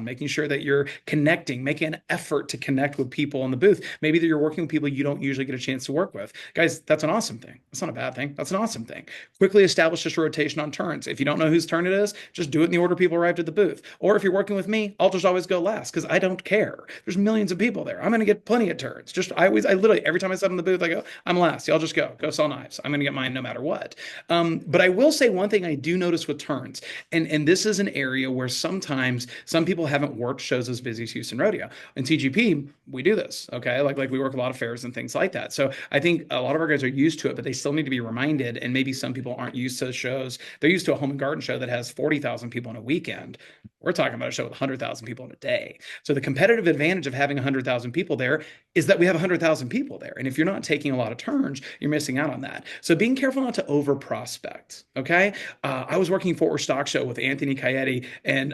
making sure that you're connecting, making an effort to connect with people in the booth. Maybe that you're working with people you don't usually get a chance to work with. Guys, that's an awesome thing. That's not a bad thing. That's an awesome thing. Quickly establish this rotation on turns. If you don't know whose turn it is, just do it in the order people arrived at the booth. Or if you're working with me, I'll just always go last because I don't care. There's millions of people there. I'm going to get plenty of turns. I literally, every time I sit in the booth, I go, I'm last. Y'all just go sell knives. I'm going to get mine no matter what. But I will say one thing I do notice with turns, and this is an area where sometimes some people haven't worked shows as busy as Houston Rodeo. In TGP, we do this, okay? Like we work a lot of fairs and things like that. So I think a lot of our guys are used to it, but they still need to be reminded. And maybe some people aren't used to shows. They're used to a home and garden show that has 40,000 people in a weekend. We're talking about a show with 100,000 people in a day. So the competitive advantage of having 100,000 people there is that we have 100,000 people there. And if you're not taking a lot of turns, you're missing out on that. So being careful not to over prospect. Okay. I was working Fort Worth Stock Show with Anthony Cayetti and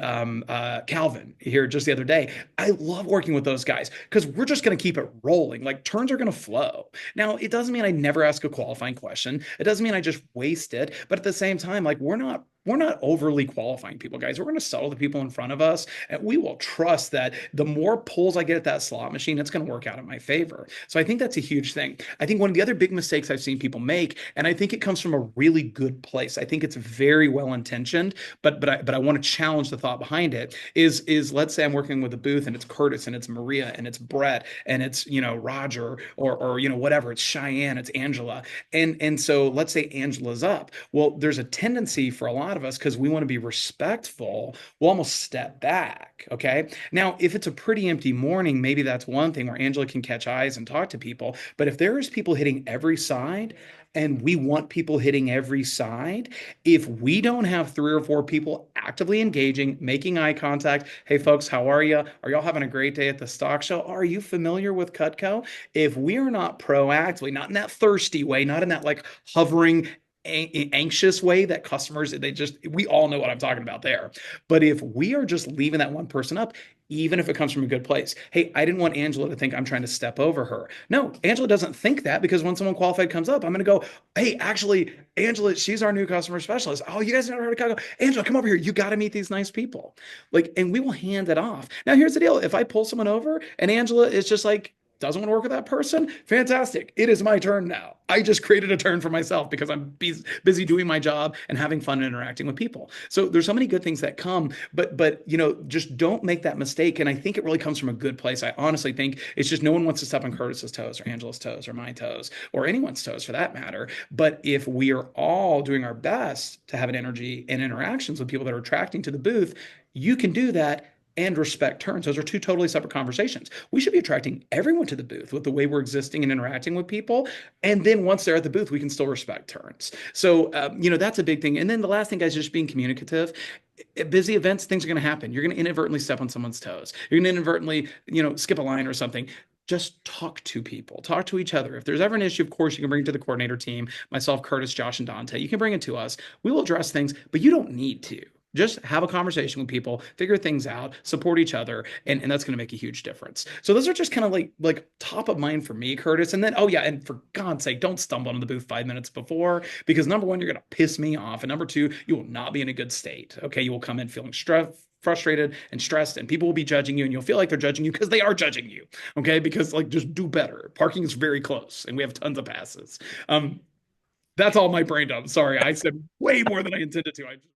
Calvin here just the other day. I love working with those guys because we're just going to keep it rolling. Like turns are going to flow. Now, it doesn't mean I never ask a qualifying question. It doesn't mean I just waste it. But at the same time, like we're not overly qualifying people, guys. We're going to settle the people in front of us, and we will trust that the more pulls I get at that slot machine, it's going to work out in my favor. So I think that's a huge thing. I think one of the other big mistakes I've seen people make, and I think it comes from a really good place. I think it's very well intentioned, but I want to challenge the thought behind it. Is let's say I'm working with a booth and it's Curtis and it's Maria and it's Brett and it's Roger or whatever. It's Cheyenne, it's Angela, and so let's say Angela's up. Well, there's a tendency for a lot of us because we want to be respectful. We'll almost step back. Okay. Now, if it's a pretty empty morning, maybe that's one thing where Angela can catch eyes and talk to people. But if there's people hitting every side, and we want people hitting every side, if we don't have three or four people actively engaging, making eye contact, hey folks, how are you? Are y'all having a great day at the stock show? Are you familiar with Cutco? If we're not proactively, not in that thirsty way, not in that like hovering anxious way that customers we all know what I'm talking about there. But if we are just leaving that one person up, even if it comes from a good place, hey, I didn't want Angela to think I'm trying to step over her. No, Angela doesn't think that because when someone qualified comes up, I'm going to go, hey, actually, Angela, she's our new customer specialist. Oh, you guys never heard of Cutco? Angela, come over here. You got to meet these nice people. Like, and we will hand it off. Now, here's the deal. If I pull someone over and Angela is just like, doesn't want to work with that person, fantastic. It is my turn now. I just created a turn for myself because I'm busy doing my job and having fun and interacting with people. So there's so many good things that come, but just don't make that mistake. And I think it really comes from a good place. I honestly think it's just no one wants to step on Curtis's toes or Angela's toes or my toes or anyone's toes for that matter. But if we are all doing our best to have an energy and interactions with people that are attracting to the booth, you can do that and respect turns. Those are two totally separate conversations. We should be attracting everyone to the booth with the way we're existing and interacting with people. And then once they're at the booth, we can still respect turns. So, that's a big thing. And then the last thing, guys, is just being communicative. At busy events, things are going to happen. You're going to inadvertently step on someone's toes. You're going to inadvertently, skip a line or something. Just talk to people, talk to each other. If there's ever an issue, of course, you can bring it to the coordinator team, myself, Curtis, Josh, and Dante. You can bring it to us. We will address things, but you don't need to. Just have a conversation with people, figure things out, support each other, and that's going to make a huge difference. So those are just kind of like top of mind for me, Curtis. And then, oh yeah, and for God's sake, don't stumble into the booth 5 minutes before because number one, you're going to piss me off, and number two, you will not be in a good state. Okay, you will come in feeling stressed, frustrated and stressed, and people will be judging you, and you'll feel like they're judging you because they are judging you. Okay, because like just do better. Parking is very close, and we have tons of passes. That's all my brain dump. Sorry, I said way more than I intended to. I just